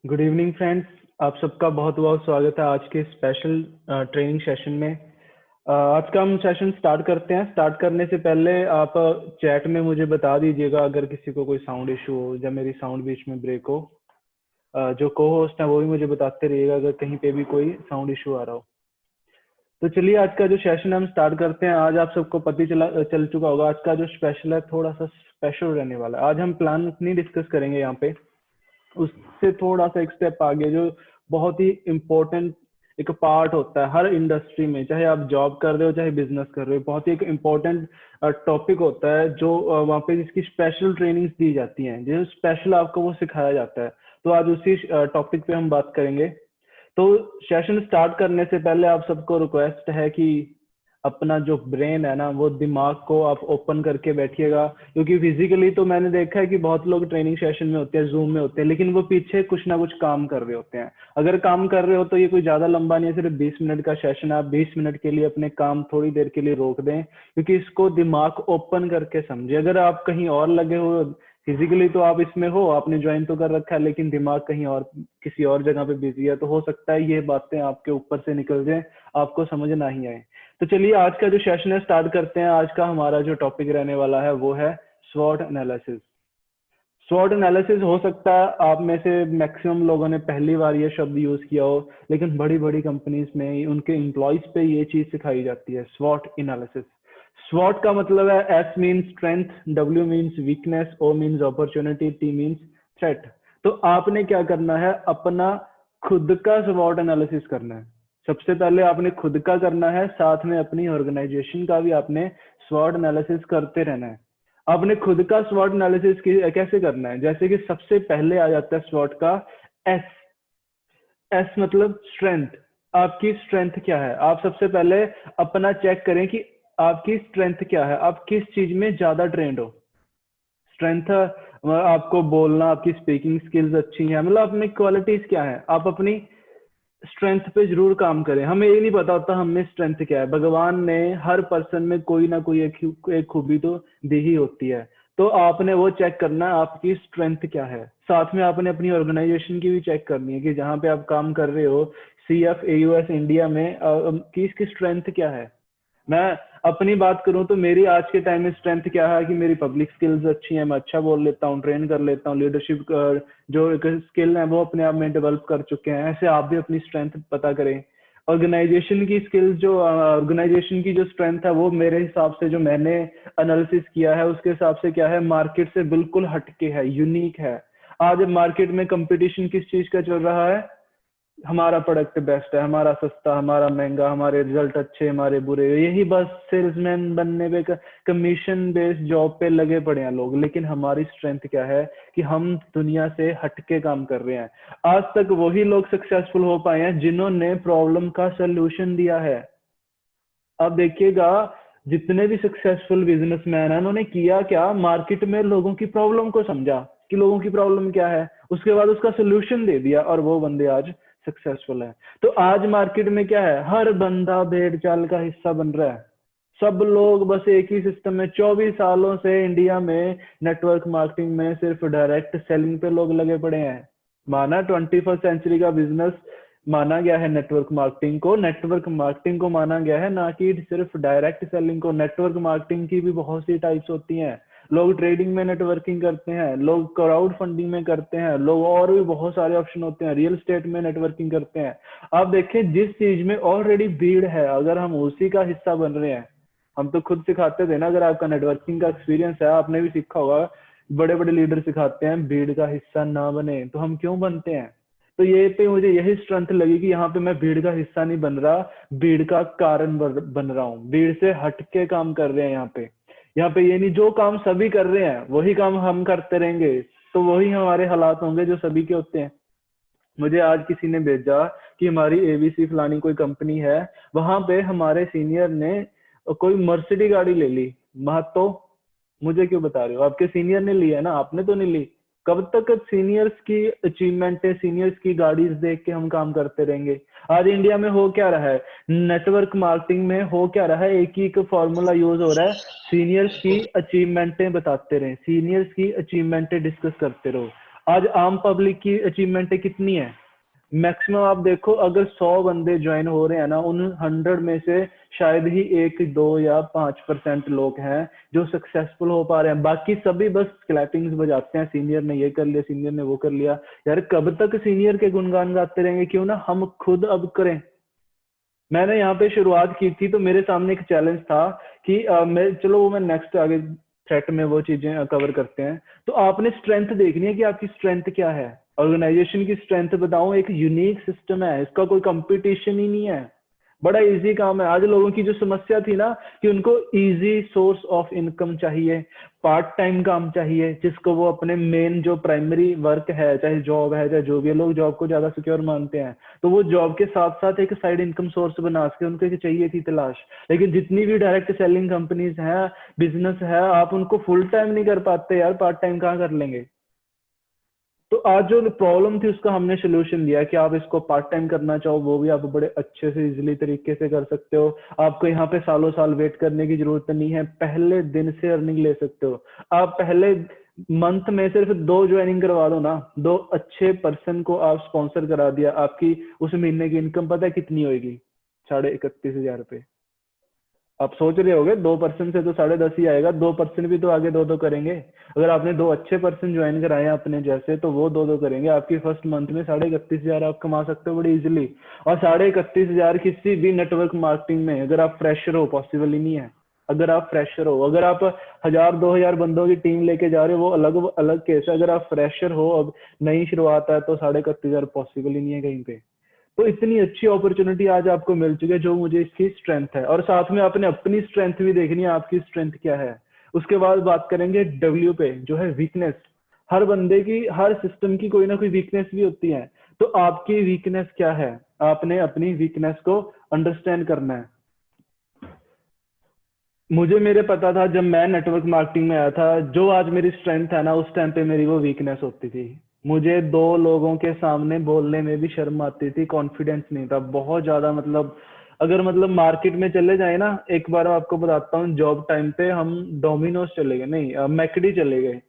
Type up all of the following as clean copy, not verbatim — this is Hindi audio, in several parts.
Good evening friends. आप सबका बहुत बहुत स्वागत है आज के स्पेशल ट्रेनिंग सेशन में। आज का हम सेशन स्टार्ट करते हैं। स्टार्ट करने से पहले आप चैट में मुझे बता दीजिएगा अगर किसी को कोई साउंड इशू हो या मेरी साउंड बीच में ब्रेक हो। जो को होस्ट है वो भी मुझे बताते रहिएगा अगर कहीं पे भी कोई साउंड इशू आ रहा हो। तो चलिए आज का जो सेशन हम स्टार्ट करते हैं। आज आप सबको पता चल चुका होगा आज का जो स्पेशल है थोड़ा सा स्पेशल रहने वाला है। आज हम प्लान नहीं डिस्कस करेंगे यहाँ पे, उससे थोड़ा सा एक स्टेप आगे जो बहुत ही इम्पोर्टेंट एक पार्ट होता है हर इंडस्ट्री में, चाहे आप जॉब कर रहे हो चाहे बिजनेस कर रहे हो। बहुत ही एक इम्पोर्टेंट टॉपिक होता है जो वहाँ पे जिसकी स्पेशल ट्रेनिंग्स दी जाती हैं, जो स्पेशल आपको वो सिखाया जाता है। तो आज उसी टॉपिक पे हम बात करेंगे। तो सेशन स्टार्ट करने से पहले आप सबको रिक्वेस्ट है कि अपना जो ब्रेन है ना वो दिमाग को आप ओपन करके बैठिएगा, क्योंकि फिजिकली तो मैंने देखा है कि बहुत लोग ट्रेनिंग सेशन में होते हैं, जूम में होते हैं, लेकिन वो पीछे कुछ ना कुछ काम कर रहे होते हैं। अगर काम कर रहे हो तो ये कोई ज्यादा लंबा नहीं है, सिर्फ 20 मिनट का सेशन है। आप 20 मिनट के लिए अपने काम थोड़ी देर के लिए रोक दें, क्योंकि इसको दिमाग ओपन करके समझे। अगर आप कहीं और लगे हो, फिजिकली तो आप इसमें हो, आपने ज्वाइन तो कर रखा है, लेकिन दिमाग कहीं और किसी और जगह पे बिजी है, तो हो सकता है ये बातें आपके ऊपर से निकल जाए, आपको समझ ना ही आए। तो चलिए आज का जो सेशन है स्टार्ट करते हैं। आज का हमारा जो टॉपिक रहने वाला है वो है स्वॉट एनालिसिस। स्वॉट एनालिसिस हो सकता है आप में से मैक्सिमम लोगों ने पहली बार ये शब्द यूज किया हो, लेकिन बड़ी बड़ी कंपनीज में उनके एम्प्लॉयज पे ये चीज सिखाई जाती है, स्वॉट एनालिसिस। स्वॉट का मतलब है S means strength, W means weakness, O means opportunity, T means threat. तो आपने क्या करना है, अपना खुद का स्वॉट एनालिसिस करना है। सबसे पहले आपने खुद का करना है, साथ में अपनी ऑर्गेनाइजेशन का भी आपने स्वॉट एनालिसिस करते रहना है। आपने खुद का स्वॉट एनालिसिस कैसे करना है, जैसे कि सबसे पहले आ जाता है स्वॉट का एस। एस मतलब स्ट्रेंथ। आपकी स्ट्रेंथ क्या है, आप सबसे पहले अपना चेक करें कि आपकी स्ट्रेंथ क्या है, आप किस चीज में ज्यादा ट्रेंड हो। स्ट्रेंथ आपको बोलना, आपकी स्पीकिंग स्किल्स अच्छी है, मतलब अपनी क्वालिटीज क्या है, आप अपनी स्ट्रेंथ पे जरूर काम करें। हमें ये नहीं पता होता हमें स्ट्रेंथ क्या है, भगवान ने हर पर्सन में कोई ना कोई एक खूबी तो दी ही होती है। तो आपने वो चेक करना है आपकी स्ट्रेंथ क्या है। साथ में आपने अपनी ऑर्गेनाइजेशन की भी चेक करनी है कि जहाँ पे आप काम कर रहे हो, CF AUS इंडिया में की इसकी स्ट्रेंथ क्या है। मैं अपनी बात करूं तो मेरी आज के टाइम में स्ट्रेंथ क्या है कि मेरी पब्लिक स्किल्स अच्छी हैं, मैं अच्छा बोल लेता हूँ, ट्रेन कर लेता हूँ, लीडरशिप जो स्किल है वो अपने आप में डेवलप कर चुके हैं। ऐसे आप भी अपनी स्ट्रेंथ पता करें। ऑर्गेनाइजेशन की स्किल्स, जो ऑर्गेनाइजेशन की जो स्ट्रेंथ है वो मेरे हिसाब से जो मैंने एनालिसिस किया है उसके हिसाब से क्या है, मार्केट से बिल्कुल हटके है, यूनिक है। आज मार्केट में कंपटीशन किस चीज का चल रहा है, हमारा प्रोडक्ट बेस्ट है, हमारा सस्ता, हमारा महंगा, हमारे रिजल्ट अच्छे, हमारे बुरे, यही बस सेल्समैन बनने पे, कमीशन बेस्ड जॉब पे लगे पड़े हैं लोग। लेकिन हमारी स्ट्रेंथ क्या है कि हम दुनिया से हटके काम कर रहे हैं। आज तक वही लोग सक्सेसफुल हो पाए हैं जिन्होंने प्रॉब्लम का सोल्यूशन दिया है। अब देखिएगा, जितने भी सक्सेसफुल बिजनेसमैन हैं उन्होंने किया क्या, मार्केट में लोगों की प्रॉब्लम को समझा कि लोगों की प्रॉब्लम क्या है, उसके बाद उसका सोल्यूशन दे दिया, और वो बंदे आज सक्सेसफुल है। तो आज मार्केट में क्या है, हर बंदा भेड़ चाल का हिस्सा बन रहा है। सब लोग बस एक ही सिस्टम में 24 सालों से इंडिया में नेटवर्क मार्केटिंग में सिर्फ डायरेक्ट सेलिंग पे लोग लगे पड़े हैं। माना 21st सेंचुरी का बिजनेस माना गया है नेटवर्क मार्केटिंग को, नेटवर्क मार्केटिंग को माना गया है, ना कि सिर्फ डायरेक्ट सेलिंग को। नेटवर्क मार्केटिंग की भी बहुत सी टाइप्स होती हैं। लोग ट्रेडिंग में नेटवर्किंग करते हैं, लोग क्राउड फंडिंग में करते हैं, लोग और भी बहुत सारे ऑप्शन होते हैं, रियल स्टेट में नेटवर्किंग करते हैं। आप देखें, जिस चीज में ऑलरेडी भीड़ है अगर हम उसी का हिस्सा बन रहे हैं, हम तो खुद सिखाते थे ना, अगर आपका नेटवर्किंग का एक्सपीरियंस है आपने भी सीखा होगा, बड़े बड़े लीडर सिखाते हैं भीड़ का हिस्सा ना बने, तो हम क्यों बनते हैं। तो ये पे मुझे यही स्ट्रेंथ लगी कि यहाँ पे मैं भीड़ का हिस्सा नहीं बन रहा, भीड़ का कारण बन रहा हूँ, भीड़ से हटके काम कर रहे हैं। यहाँ पे ये नहीं जो काम सभी कर रहे हैं वही काम हम करते रहेंगे, तो वही हमारे हालात होंगे जो सभी के होते हैं। मुझे आज किसी ने भेजा कि हमारी ABC फलानी कोई कंपनी है, वहां पे हमारे सीनियर ने कोई मर्सिडी गाड़ी ले ली। तो मुझे क्यों बता रहे हो, आपके सीनियर ने लिया है ना, आपने तो नहीं ली। कब तक सीनियर्स की अचीवमेंट है, सीनियर्स की गाड़ीज देख के हम काम करते रहेंगे। आज इंडिया में हो क्या रहा है, नेटवर्क मार्केटिंग में हो क्या रहा है, एक ही एक फॉर्मूला यूज हो रहा है, सीनियर्स की अचीवमेंटें बताते रहे, सीनियर्स की अचीवमेंटें डिस्कस करते रहो। आज आम पब्लिक की अचीवमेंट कितनी है? मैक्सिमम आप देखो, अगर 100 बंदे ज्वाइन हो रहे हैं ना, उन 100 में से शायद ही 1, 2 या 5% लोग हैं जो सक्सेसफुल हो पा रहे हैं। बाकी सभी बस क्लैपिंग्स बजाते हैं, सीनियर ने ये कर लिया, सीनियर ने वो कर लिया। यार कब तक सीनियर के गुणगान गाते रहेंगे? क्यों ना हम खुद अब करें। मैंने यहाँ पे शुरुआत की थी तो मेरे सामने एक चैलेंज था कि मैं, चलो वो मैं नेक्स्ट आगे सेट में वो चीजें कवर करते हैं। तो आपने स्ट्रेंथ देखनी है कि आपकी स्ट्रेंथ क्या है। ऑर्गेनाइजेशन की स्ट्रेंथ बताऊं, एक यूनिक सिस्टम है, इसका कोई कंपटीशन ही नहीं है, बड़ा इजी काम है। आज लोगों की जो समस्या थी ना कि उनको इजी सोर्स ऑफ इनकम चाहिए, पार्ट टाइम काम चाहिए जिसको वो अपने मेन जो प्राइमरी वर्क है, चाहे जॉब है चाहे जो भी है, लोग जॉब को ज्यादा सिक्योर मानते हैं, तो वो जॉब के साथ साथ एक साइड इनकम सोर्स बना सके, उनको एक चाहिए थी तलाश। लेकिन जितनी भी डायरेक्ट सेलिंग कंपनीज हैं, बिजनेस है, आप उनको फुल टाइम नहीं कर पाते यार, पार्ट टाइम कहाँ कर लेंगे। तो आज जो प्रॉब्लम थी उसका हमने सोल्यूशन दिया कि आप इसको पार्ट टाइम करना चाहो वो भी आप बड़े अच्छे से इजीली तरीके से कर सकते हो। आपको यहाँ पे सालों साल वेट करने की जरूरत नहीं है, पहले दिन से अर्निंग ले सकते हो। आप पहले मंथ में सिर्फ 2 ज्वाइनिंग करवा दो ना, 2 अच्छे पर्सन को आप स्पॉन्सर करा दिया, आपकी उस महीने की इनकम पता है कितनी होगी? 31,500 रुपये। आप सोच रहे होगे 2% से तो 10.5 ही आएगा, 2% भी तो आगे 2-2 करेंगे। अगर आपने 2 अच्छे पर्सन ज्वाइन कराए हैं अपने जैसे, तो वो 2-2 करेंगे, आपकी फर्स्ट मंथ में 31,500 आप कमा सकते हो बड़ी इजीली। और 31,500 किसी भी नेटवर्क मार्केटिंग में, अगर आप फ्रेशर हो, पॉसिबल ही नहीं है। अगर आप फ्रेशर हो, अगर आप 1,000-2,000 बंदों की टीम लेके जा रहे हो वो अलग अलग केस है। अगर आप फ्रेशर हो, अब नई शुरुआत है, तो 31,500 पॉसिबल ही नहीं है कहीं पे। तो इतनी अच्छी अपॉर्चुनिटी आज आपको मिल चुकी है, जो मुझे इसकी स्ट्रेंथ है। और साथ में आपने अपनी स्ट्रेंथ भी देखनी है, आपकी स्ट्रेंथ क्या है। उसके बाद बात करेंगे डब्ल्यू पे, जो है वीकनेस। हर बंदे की, हर सिस्टम की कोई ना कोई वीकनेस भी होती है। तो आपकी वीकनेस क्या है? आपने अपनी वीकनेस को अंडरस्टैंड करना है। मुझे मेरे पता था जब मैं नेटवर्क मार्केटिंग में आया था, जो आज मेरी स्ट्रेंथ है ना, उस टाइम पे मेरी वो वीकनेस होती थी। मुझे 2 लोगों के सामने बोलने में भी शर्म आती थी, कॉन्फिडेंस नहीं था बहुत ज्यादा। मतलब अगर मतलब मार्केट में चले जाए ना, एक बार आपको बताता हूँ, जॉब टाइम पे हम डोमिनोज चले गए, नहीं मैकडी चले गए।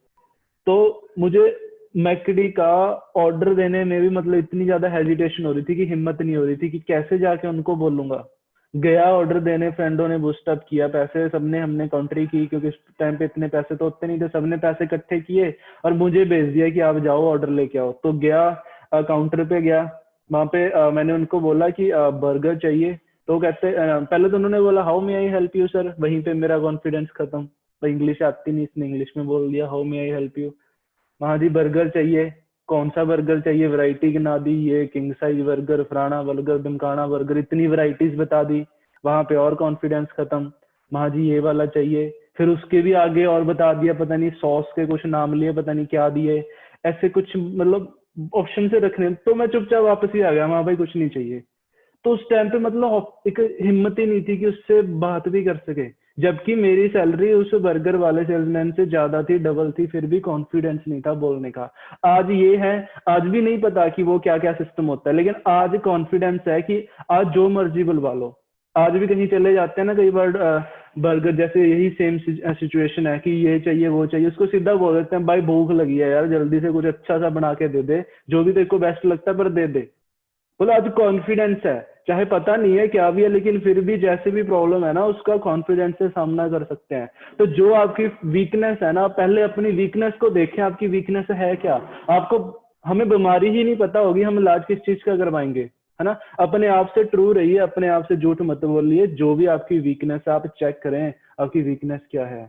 तो मुझे मैकडी का ऑर्डर देने में भी मतलब इतनी ज्यादा हेजिटेशन हो रही थी कि हिम्मत नहीं हो रही थी कि कैसे जाके उनको बोलूंगा। गया ऑर्डर देने, फ्रेंडों ने बूस्टअप किया, पैसे सबने, हमने काउंट्री की क्योंकि उस टाइम पे इतने पैसे तो होते नहीं थे, सबने पैसे इकट्ठे किए और मुझे भेज दिया कि आप जाओ ऑर्डर लेके आओ। तो गया, काउंटर पे गया, वहां पे मैंने उनको बोला कि बर्गर चाहिए। तो कहते, पहले तो उन्होंने बोला how may I help you sir, वहीं पे मेरा कॉन्फिडेंस खत्म। तो इंग्लिश आती नहीं, इसने इंग्लिश में बोल दिया how may I help you. हाँ जी बर्गर चाहिए, कौन सा बर्गर चाहिए, वैरायटी गिना दी, ये किंग साइज बर्गर, फलाना बर्गर, धमकाना बर्गर, इतनी वैरायटीज बता दी। वहां पे और कॉन्फिडेंस खत्म। हाँ जी ये वाला चाहिए। फिर उसके भी आगे और बता दिया, पता नहीं सॉस के कुछ नाम लिए, पता नहीं क्या दिए, ऐसे कुछ मतलब ऑप्शन से रखने। तो मैं चुपचाप वापस ही आ गया, हाँ भाई कुछ नहीं चाहिए। तो उस टाइम पे मतलब एक हिम्मत ही नहीं थी कि उससे बात भी कर सके, जबकि मेरी सैलरी उस बर्गर वाले सेल्समैन से ज्यादा थी, डबल थी, फिर भी कॉन्फिडेंस नहीं था बोलने का। आज ये है, आज भी नहीं पता कि वो क्या क्या सिस्टम होता है, लेकिन आज कॉन्फिडेंस है कि आज जो मर्जी बुलवा लो। आज भी कहीं चले जाते हैं ना कई बार, बर्गर जैसे यही सेम सिचुएशन है कि ये चाहिए वो चाहिए, उसको सीधा बोल देते हैं भाई भूख लगी है यार, जल्दी से कुछ अच्छा सा बना के दे दे, जो भी तेरे को बेस्ट लगता है पर दे दे। बोला आज कॉन्फिडेंस है, चाहे पता नहीं है क्या भी है, लेकिन फिर भी जैसे भी प्रॉब्लम है ना, उसका कॉन्फिडेंस से सामना कर सकते हैं। तो जो आपकी वीकनेस है ना, पहले अपनी वीकनेस को देखें, आपकी वीकनेस है क्या। आपको, हमें बीमारी ही नहीं पता होगी, हम इलाज किस चीज का करवाएंगे, है ना। अपने आप से ट्रू रहिए, अपने आप से झूठ मत बोलिए। जो भी आपकी वीकनेस है आप चेक करें, आपकी वीकनेस क्या है।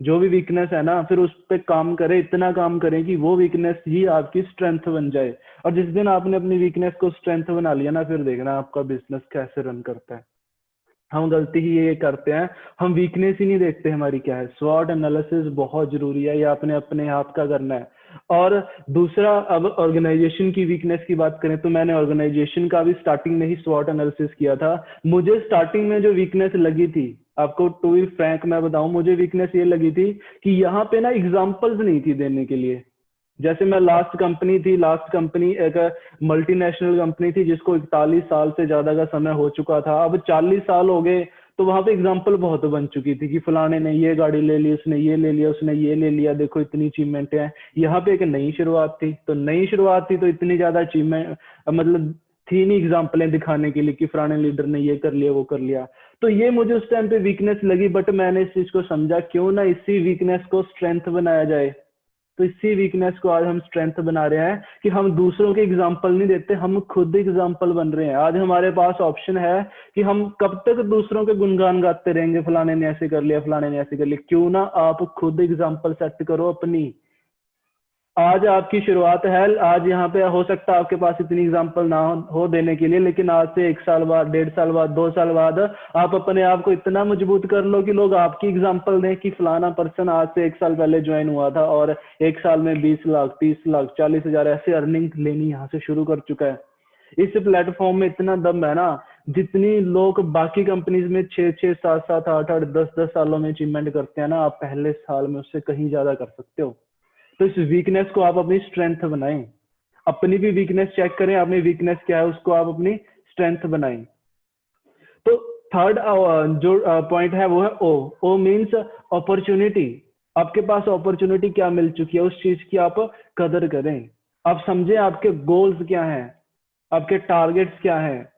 जो भी वीकनेस है ना, फिर उस पर काम करें, इतना काम करें कि वो वीकनेस ही आपकी स्ट्रेंथ बन जाए। और जिस दिन आपने अपनी वीकनेस को स्ट्रेंथ बना लिया ना, फिर देखना आपका बिजनेस कैसे रन करता है। हम गलती ही ये करते हैं, हम वीकनेस ही नहीं देखते हमारी क्या है। स्वॉट एनालिसिस बहुत जरूरी है, ये आपने अपने आप का करना है। और दूसरा, अब ऑर्गेनाइजेशन की वीकनेस की बात करें तो मैंने ऑर्गेनाइजेशन का भी स्टार्टिंग में ही स्वॉट एनालिसिस किया था। मुझे स्टार्टिंग में जो वीकनेस लगी थी, आपको टू बी फ्रैंक मैं बताऊं, मुझे वीकनेस ये लगी थी कि यहाँ पे ना एग्जांपल्स नहीं थी देने के लिए। जैसे मैं लास्ट कंपनी एक मल्टीनेशनल कंपनी थी जिसको 41 साल से ज्यादा का समय हो चुका था, अब 40 साल हो गए। तो वहां पे एग्जाम्पल बहुत बन चुकी थी कि फलाने ने ये गाड़ी ले ली, उसने ये ले लिया, उसने ये ले लिया, देखो इतनी अचीवमेंट है। यहाँ पे एक नई शुरुआत थी, तो नई शुरुआत थी तो इतनी ज्यादा अचीवमेंट मतलब थी नहीं एग्जाम्पलें दिखाने के लिए कि फलाने लीडर ने ये कर लिया वो कर लिया। तो ये मुझे उस टाइम पे वीकनेस लगी, बट मैंने इस चीज को समझा क्यों ना इसी वीकनेस को स्ट्रेंथ बनाया जाए। तो इसी वीकनेस को आज हम स्ट्रेंथ बना रहे हैं कि हम दूसरों के एग्जाम्पल नहीं देते, हम खुद एग्जाम्पल बन रहे हैं। आज हमारे पास ऑप्शन है कि हम कब तक दूसरों के गुणगान गाते रहेंगे, फलाने ने ऐसे कर लिया, फलाने ने ऐसे कर लिया। क्यों ना आप खुद एग्जाम्पल सेट करो अपनी। आज आपकी शुरुआत है, आज यहाँ पे हो सकता है आपके पास इतनी एग्जाम्पल ना हो देने के लिए, लेकिन आज से 1 साल बाद, 1.5 साल बाद, 2 साल बाद आप अपने आप को इतना मजबूत कर लो कि लोग आपकी एग्जाम्पल दें कि फलाना पर्सन आज से 1 साल पहले ज्वाइन हुआ था और 1 साल में 20 लाख, 30 लाख, 40,000 ऐसे अर्निंग लेनी यहाँ से शुरू कर चुका है। इस प्लेटफॉर्म में इतना दम है ना, जितनी लोग बाकी कंपनीज में 6-6, 7-7, 8-8, 10-10 सालों में अचीवमेंट करते हैं ना, आप पहले साल में उससे कहीं ज्यादा कर सकते हो। तो इस वीकनेस को आप अपनी स्ट्रेंथ बनाएं, अपनी भी वीकनेस चेक करें, अपनी वीकनेस क्या है उसको आप अपनी स्ट्रेंथ बनाएं। तो थर्ड जो पॉइंट है वो है ओ मीन्स अपॉर्चुनिटी। आपके पास अपॉर्चुनिटी क्या मिल चुकी है, उस चीज की आप कदर करें। आप समझें आपके गोल्स क्या हैं, आपके टारगेट्स क्या हैं।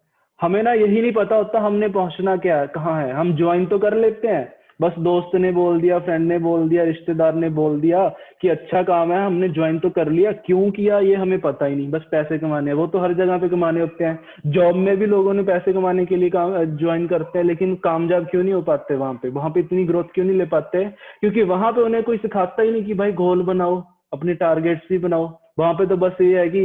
हमें ना यही नहीं पता होता हमने पहुंचना क्या है, कहाँ है। हम ज्वाइन तो कर लेते हैं, बस दोस्त ने बोल दिया, फ्रेंड ने बोल दिया, रिश्तेदार ने बोल दिया कि अच्छा काम है, हमने ज्वाइन तो कर लिया। क्यों किया ये हमें पता ही नहीं, बस पैसे कमाने हैं। वो तो हर जगह पे कमाने होते हैं। जॉब में भी लोगों ने पैसे कमाने के लिए काम ज्वाइन करते हैं, लेकिन कामयाब क्यों नहीं हो पाते वहां पे इतनी ग्रोथ क्यों नहीं ले पाते? क्योंकि वहां पे उन्हें कोई सिखाता ही नहीं कि भाई गोल बनाओ, अपने टारगेट्स भी बनाओ। वहां पे तो बस ये है कि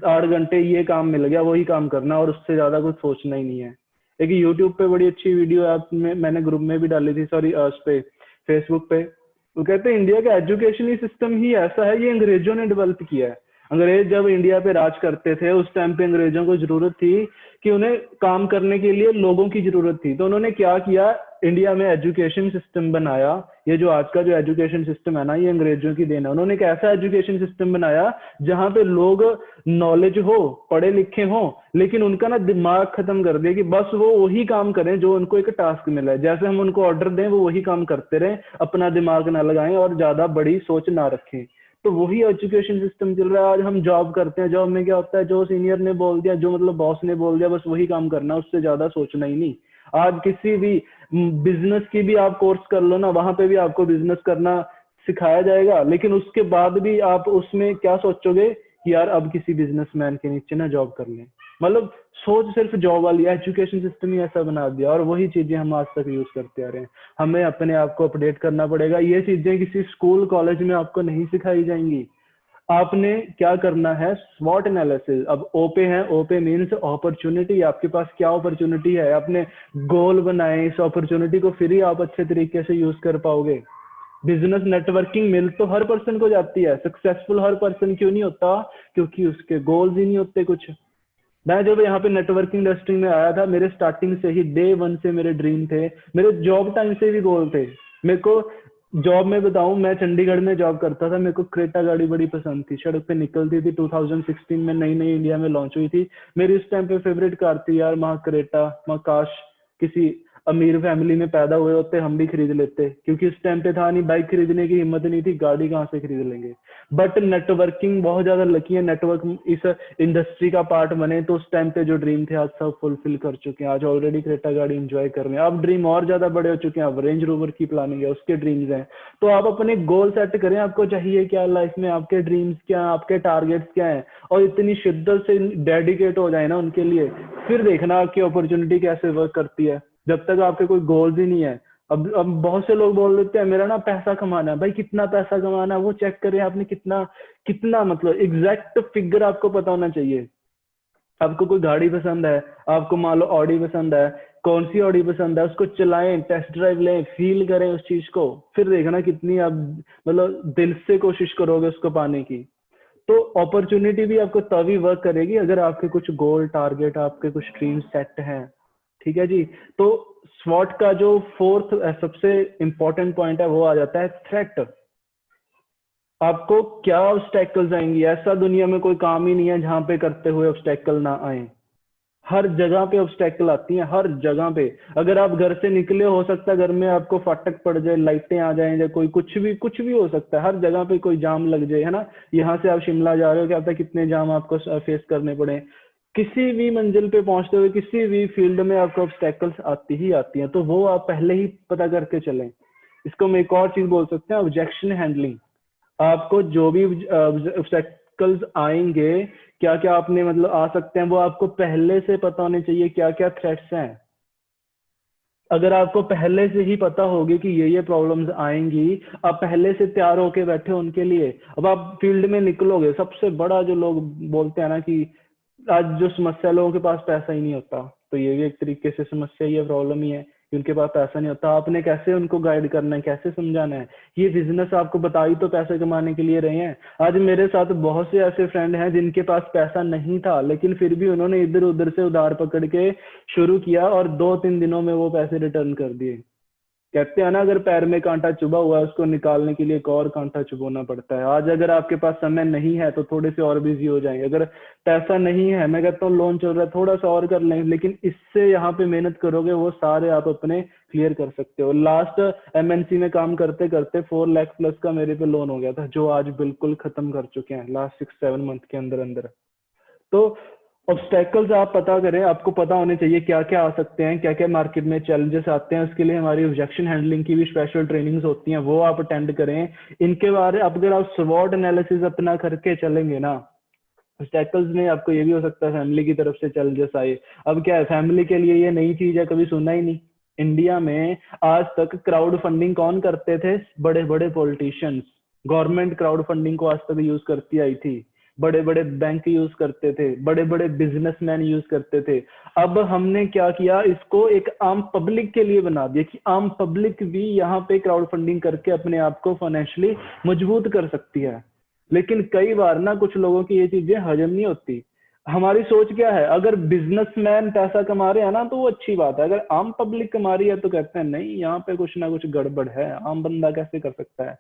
8 घंटे ये काम मिल गया, वही काम करना, और उससे ज्यादा कुछ सोचना ही नहीं है। एक यूट्यूब पे बड़ी अच्छी वीडियो आप में मैंने ग्रुप में भी डाली थी, सॉरी उस पे फेसबुक पे। वो कहते हैं इंडिया का एजुकेशन सिस्टम ही ऐसा है, ये अंग्रेजों ने डेवलप किया है। अंग्रेज जब इंडिया पे राज करते थे उस टाइम पे अंग्रेजों को जरूरत थी कि उन्हें काम करने के लिए लोगों की जरूरत थी। तो उन्होंने क्या किया, इंडिया में एजुकेशन सिस्टम बनाया। ये जो आज का जो एजुकेशन सिस्टम है ना, ये अंग्रेजों की देन है। उन्होंने एक ऐसा एजुकेशन सिस्टम बनाया जहां पे लोग नॉलेज हो, पढ़े लिखे हो, लेकिन उनका ना दिमाग खत्म कर दिया कि बस वो वही काम करें जो उनको एक टास्क मिला है। जैसे हम उनको ऑर्डर दें वो वही काम करते रहें, अपना दिमाग ना लगाएं और ज्यादा बड़ी सोच ना रखें। तो वही एजुकेशन सिस्टम चल रहा है। आज हम जॉब करते हैं, जॉब में क्या होता है, जो सीनियर ने बोल दिया, जो मतलब बॉस ने बोल दिया, बस वही काम करना, उससे ज्यादा सोचना ही नहीं। आज किसी भी बिजनेस की भी आप कोर्स कर लो ना, वहां पे भी आपको बिजनेस करना सिखाया जाएगा, लेकिन उसके बाद भी आप उसमें क्या सोचोगे कि यार अब किसी बिजनेसमैन के नीचे ना जॉब कर लें। मतलब सोच सिर्फ जॉब वाली। एजुकेशन सिस्टम ही ऐसा बना दिया, और वही चीजें हम आज तक यूज करते आ रहे हैं। हमें अपने आप को अपडेट करना पड़ेगा। ये चीजें किसी स्कूल कॉलेज में आपको नहीं सिखाई जाएंगी। आपने क्या करना है, स्वॉट एनालिसिस। अब ओ पे है, ओ पे मीन्स अपॉर्चुनिटी। आपके पास क्या अपॉर्चुनिटी है, अपने गोल बनाए, इस अपॉर्चुनिटी को फिर ही आप अच्छे तरीके से यूज कर पाओगे। बिजनेस नेटवर्किंग मिल तो हर पर्सन को जाती है, सक्सेसफुल हर पर्सन क्यों नहीं होता? क्योंकि उसके गोल्स ही नहीं होते कुछ। मैं जब यहाँ पे नेटवर्किंग इंडस्ट्री में आया था, मेरे स्टार्टिंग से ही डे वन से मेरे ड्रीम थे, मेरे जॉब टाइम से भी गोल थे। मेरे को जॉब में बताऊं, मैं चंडीगढ़ में जॉब करता था, मेरे को क्रेटा गाड़ी बड़ी पसंद थी, सड़क पे निकलती थी। 2016 में नई नई इंडिया में लॉन्च हुई थी। मेरी उस टाइम पे फेवरेट कार थी यार, वहाँ क्रेटा। वहाँ काश किसी अमीर फैमिली में पैदा हुए होते, हम भी खरीद लेते, क्योंकि उस टाइम पे था नहीं, बाइक खरीदने की हिम्मत नहीं थी, गाड़ी कहाँ से खरीद लेंगे। बट नेटवर्किंग बहुत ज्यादा लकी है, नेटवर्क इस इंडस्ट्री का पार्ट बने, तो उस टाइम पे जो ड्रीम थे आज सब फुलफिल कर चुके हैं। आज ऑलरेडी क्रेटा गाड़ी एंजॉय कर रहे हैं। अब ड्रीम और ज्यादा बड़े हो चुके हैं, अब रेंज रोवर की प्लानिंग है, उसके ड्रीम्स हैं। तो आप अपने गोल सेट करें, आपको चाहिए क्या लाइफ में, आपके ड्रीम्स क्या, आपके टारगेट्स क्या है, और इतनी शिद्दत से डेडिकेट हो जाए ना उनके लिए, फिर देखना आपकी अपॉर्चुनिटी कैसे वर्क करती है। जब तक आपके कोई गोल्स ही नहीं है, अब बहुत से लोग बोल देते हैं मेरा ना पैसा कमाना है। भाई कितना पैसा कमाना है वो चेक करें आपने, कितना कितना मतलब एग्जैक्ट फिगर आपको पता होना चाहिए। आपको कोई गाड़ी पसंद है, आपको मान लो ऑडी पसंद है, कौन सी ऑडी पसंद है, उसको चलाएं, टेस्ट ड्राइव लें, फील करें उस चीज को, फिर देखना कितनी आप मतलब दिल से कोशिश करोगे उसको पाने की। तो अपॉर्चुनिटी भी आपको तभी वर्क करेगी अगर आपके कुछ गोल टारगेट, आपके कुछ ड्रीम सेट हैं। ठीक है जी। तो स्वॉट का जो फोर्थ सबसे इंपॉर्टेंट पॉइंट है वो आ जाता है थ्रेट। आपको क्या ऑब्स्टेकल्स आएंगी? ऐसा दुनिया में कोई काम ही नहीं है जहां पे करते हुए ऑब्स्टेकल ना आए। हर जगह पे ऑब्स्टेकल आती हैं, हर जगह पे। अगर आप घर से निकले, हो सकता है घर में आपको फाटक पड़ जाए, लाइटें आ जाएं, या कोई कुछ भी हो सकता है, हर जगह पे कोई जाम लग जाए, है ना। यहाँ से आप शिमला जा रहे हो, क्या पता कितने जाम आपको फेस करने पड़े। किसी भी मंजिल पे पहुंचते हुए किसी भी फील्ड में आपको ऑब्स्टेकल्स आती ही आती हैं, तो वो आप पहले ही पता करके चलें। इसको हम एक और चीज बोल सकते हैं, ऑब्जेक्शन हैंडलिंग। आपको जो भी ऑब्स्टेकल्स आएंगे, क्या क्या आपने मतलब आ सकते हैं, वो आपको पहले से पता होने चाहिए, क्या क्या थ्रेट्स हैं। अगर आपको पहले से ही पता होगी कि ये प्रॉब्लम्स आएंगी, आप पहले से तैयार होके बैठे हो उनके लिए। अब आप फील्ड में निकलोगे, सबसे बड़ा जो लोग बोलते हैं ना कि आज जो समस्या है, लोगों के पास पैसा ही नहीं होता, तो ये भी एक तरीके से समस्या ही है, प्रॉब्लम ही है कि उनके पास पैसा नहीं होता। आपने कैसे उनको गाइड करना है, कैसे समझाना है। ये बिजनेस आपको बता ही तो पैसे कमाने के लिए रहे हैं। आज मेरे साथ बहुत से ऐसे फ्रेंड हैं जिनके पास पैसा नहीं था, लेकिन फिर भी उन्होंने इधर उधर से उधार पकड़ के शुरू किया और 2-3 दिनों में वो पैसे रिटर्न कर दिए। कहते हैं ना, अगर पैर में कांटा चुभा हुआ है, उसको निकालने के लिए एक और कांटा चुभोना पड़ता है। आज अगर आपके पास समय नहीं है तो थोड़े से और बिजी हो जाएंगे। अगर पैसा नहीं है, मैं कहता हूँ लोन चल रहा है, थोड़ा सा और कर लें, लेकिन इससे यहाँ पे मेहनत करोगे, वो सारे आप अपने क्लियर कर सकते हो। लास्ट एमएनसी में काम करते करते 4 लाख प्लस का मेरे पे लोन हो गया था, जो आज बिल्कुल खत्म कर चुके हैं लास्ट 6-7 मंथ के अंदर अंदर। तो ऑब्स्टेकल्स आप पता करें, आपको पता होने चाहिए क्या क्या आ सकते हैं, क्या क्या मार्केट में चैलेंजेस आते हैं। उसके लिए हमारी ऑब्जेक्शन हैंडलिंग की भी स्पेशल ट्रेनिंग्स होती हैं, वो आप अटेंड करें। इनके बारे अब अगर आप स्वॉट एनालिसिस अपना करके चलेंगे ना, ऑब्स्टेकल्स में आपको ये भी हो सकता है फैमिली की तरफ से चैलेंजेस आए। अब क्या है, फैमिली के लिए ये नई चीज है, कभी सुना ही नहीं। इंडिया में आज तक क्राउड फंडिंग कौन करते थे? बड़े बड़े पॉलिटिशियंस। गवर्नमेंट क्राउड फंडिंग को आज तक यूज करती आई थी, बड़े बड़े बैंक यूज करते थे, बड़े बड़े बिजनेसमैन यूज करते थे। अब हमने क्या किया, इसको एक आम पब्लिक के लिए बना दिया कि आम पब्लिक भी यहाँ पे क्राउड फंडिंग करके अपने आप को फाइनेंशियली मजबूत कर सकती है। लेकिन कई बार ना कुछ लोगों की ये चीजें हजम नहीं होती। हमारी सोच क्या है, अगर बिजनेसमैन पैसा कमा रहे हैं ना तो वो अच्छी बात है, अगर आम पब्लिक कमा रही है तो कहते हैं नहीं, यहाँ पे कुछ ना कुछ गड़बड़ है। आम बंदा कैसे कर सकता है?